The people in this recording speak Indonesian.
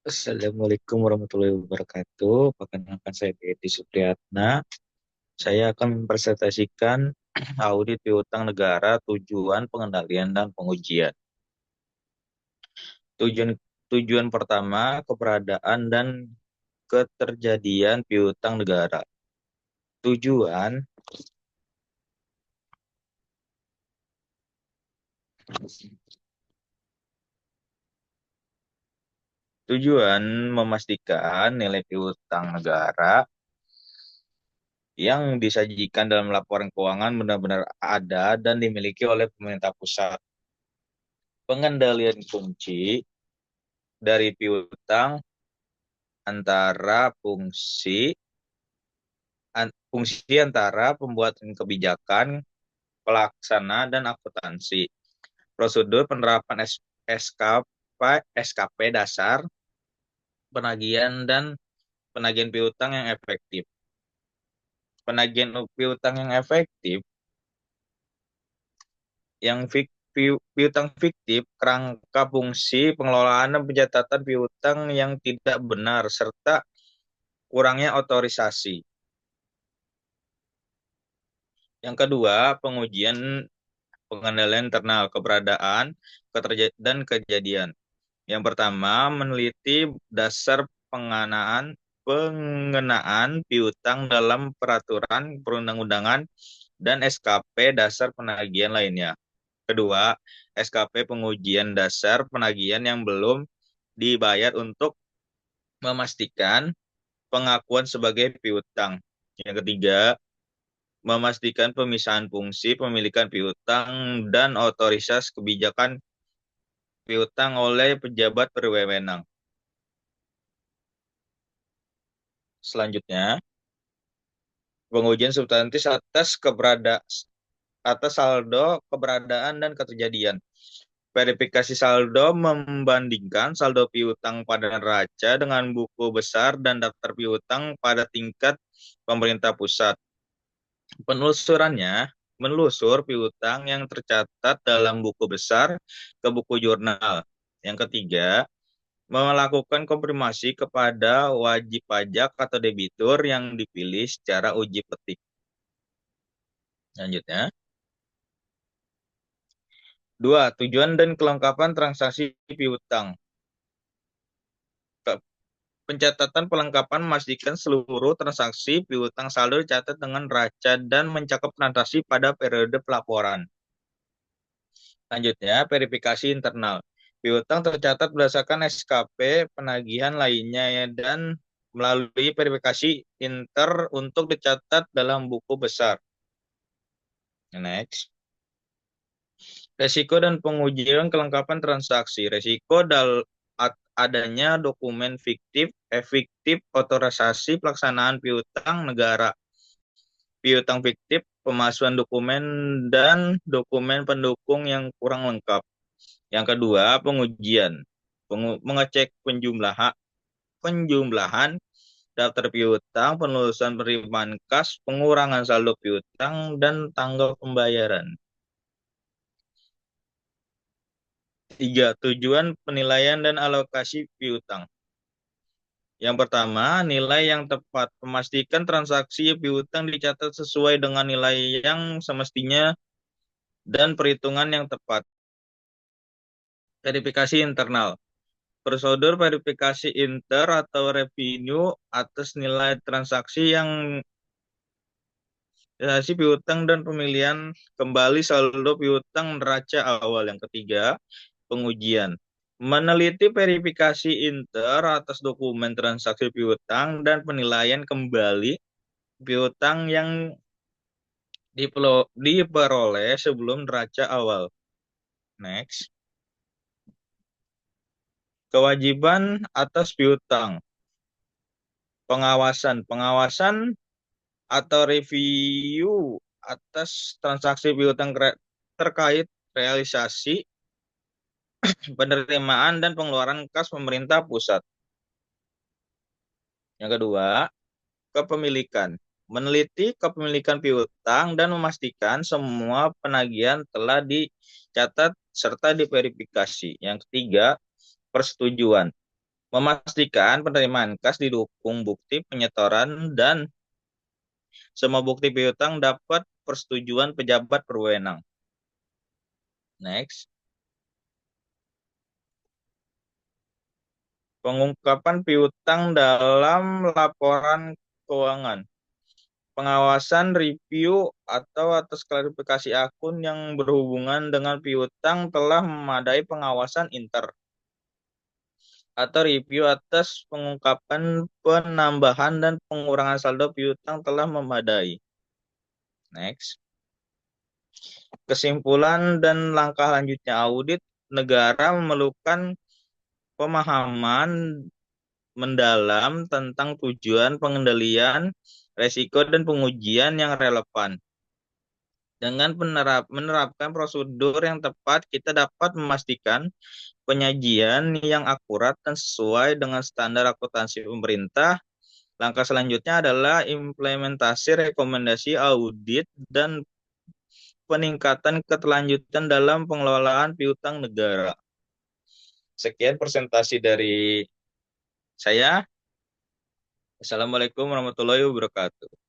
Assalamualaikum warahmatullahi wabarakatuh. Perkenalkan saya Dedi Supriyatna. Saya akan mempresentasikan audit piutang negara, tujuan, pengendalian, dan pengujian. Tujuan tujuan pertama, keberadaan dan keterjadian piutang negara. Tujuan tujuan memastikan nilai piutang negara yang disajikan dalam laporan keuangan benar-benar ada dan dimiliki oleh pemerintah pusat. Pengendalian kunci dari piutang antara fungsi antara pembuatan kebijakan, pelaksana dan akuntansi. Prosedur penerapan SKP dasar, penagihan dan penagihan piutang yang efektif. Penagihan piutang yang efektif, yang piutang fiktif, kerangka fungsi pengelolaan dan pencatatan piutang yang tidak benar serta kurangnya otorisasi. Yang kedua, pengujian pengendalian internal, keberadaan, dan kejadian. Yang pertama, meneliti dasar pengenaan piutang dalam peraturan perundang-undangan dan SKP dasar penagihan lainnya. Kedua, SKP pengujian dasar penagihan yang belum dibayar untuk memastikan pengakuan sebagai piutang. Yang ketiga, memastikan pemisahan fungsi pemilikan piutang dan otoritas kebijakan piutang oleh pejabat berwenang. Selanjutnya, pengujian substantif atas saldo, keberadaan dan keterjadian. Verifikasi saldo membandingkan saldo piutang pada neraca dengan buku besar dan daftar piutang pada tingkat pemerintah pusat. Penelusurannya menelusur piutang yang tercatat dalam buku besar ke buku jurnal. Yang ketiga, melakukan konfirmasi kepada wajib pajak atau debitur yang dipilih secara uji petik. Selanjutnya, dua, tujuan dan kelengkapan transaksi piutang. Pencatatan pelengkapan memastikan seluruh transaksi piutang saldo dicatat dengan neraca dan mencakup transaksi pada periode pelaporan. Selanjutnya, verifikasi internal. Piutang tercatat berdasarkan SKP penagihan lainnya ya, dan melalui verifikasi inter untuk dicatat dalam buku besar. Next. Resiko dan pengujian kelengkapan transaksi. Resiko adanya dokumen fiktif, otorisasi pelaksanaan piutang negara. Piutang fiktif, pemalsuan dokumen, dan dokumen pendukung yang kurang lengkap. Yang kedua, pengujian. Mengecek penjumlahan daftar piutang, penelusuran penerimaan kas, pengurangan saldo piutang, dan tanggal pembayaran. Tiga, tujuan penilaian dan alokasi piutang. Yang pertama, nilai yang tepat. Memastikan transaksi piutang dicatat sesuai dengan nilai yang semestinya dan perhitungan yang tepat. Verifikasi internal. Prosedur verifikasi inter atau revenue atas nilai transaksi yang transaksi piutang dan pemilihan kembali saldo piutang neraca awal. Yang ketiga, pengujian. Meneliti verifikasi inter atas dokumen transaksi piutang dan penilaian kembali piutang yang diperoleh sebelum neraca awal. Next. Kewajiban atas piutang. Pengawasan. Pengawasan atau review atas transaksi piutang terkait realisasi, penerimaan, dan pengeluaran kas pemerintah pusat. Yang kedua, kepemilikan. Meneliti kepemilikan piutang dan memastikan semua penagihan telah dicatat serta diverifikasi. Yang ketiga, persetujuan. Memastikan penerimaan kas didukung bukti penyetoran dan semua bukti piutang dapat persetujuan pejabat berwenang. Next. Pengungkapan piutang dalam laporan keuangan. Pengawasan, review, atau atas klarifikasi akun yang berhubungan dengan piutang telah memadai. Pengawasan inter atau review atas pengungkapan, penambahan, dan pengurangan saldo piutang telah memadai. Next. Kesimpulan dan langkah lanjutnya audit. Negara memerlukan pemahaman mendalam tentang tujuan, pengendalian resiko, dan pengujian yang relevan. Dengan menerapkan prosedur yang tepat, kita dapat memastikan penyajian yang akurat dan sesuai dengan standar akuntansi pemerintah. Langkah selanjutnya adalah implementasi rekomendasi audit dan peningkatan keterlanjutan dalam pengelolaan piutang negara. Sekian presentasi dari saya. Assalamualaikum warahmatullahi wabarakatuh.